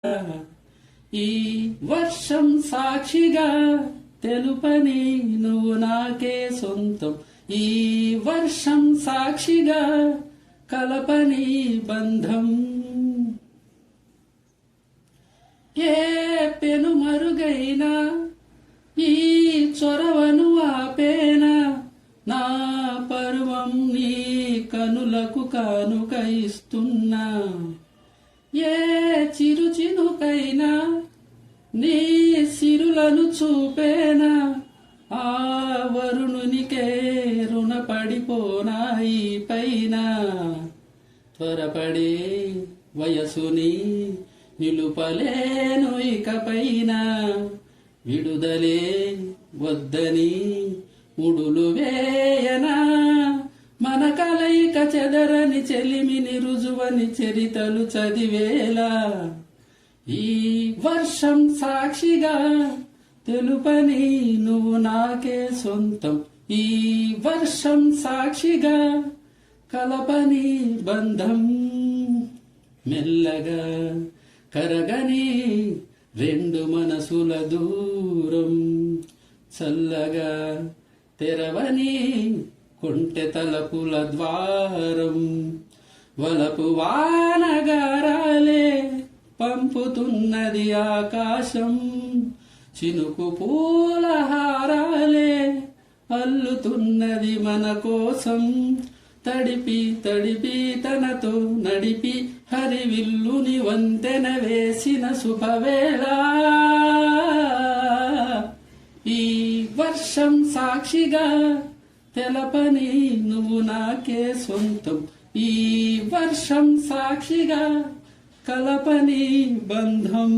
ఈ వర్షం సాక్షిగా తెలుపని నువ్వు నాకే సొంతం. ఈ వర్షం సాక్షిగా కలపని బంధం. ఏ పెను మరుగైనా ఈ చొరవను ఆపేనా, నా పర్వం నీ కనులకు కానుక ఇస్తున్నా. ఏ చిరు చినుకైనా నీ సిరులను చూపేనా, ఆ వరుణునికే రుణపడిపోనాయి పైన. త్వరపడే వయసుని నిలుపలేను ఇకపైన, విడుదలే వద్దని ముడులు వేయనా. మన కలయిక చెదరని చెలిమిని రుజువని చరితలు చదివేలా. ఈ వర్షం సాక్షిగా తెలుపని నువ్వు నాకే సొంతం. ఈ వర్షం సాక్షిగా కలపని బంధం. మెల్లగా కరగని రెండు మనసుల దూరం, చల్లగా తెరవని కొంటె తలపుల ద్వారం. వలపు వానగారాలే పంపుతున్నది ఆకాశం, చినుకు పూలహారాలే అల్లుతున్నది మన కోసం. తడిపి తడిపి తనతో నడిపి హరివిల్లుని వంతెన వేసిన శుభవేళ. ఈ వర్షం సాక్షిగా తెలపని నువ్వు నాకే సొంతం. ఈ వర్షం సాక్షిగా కలపని బంధం.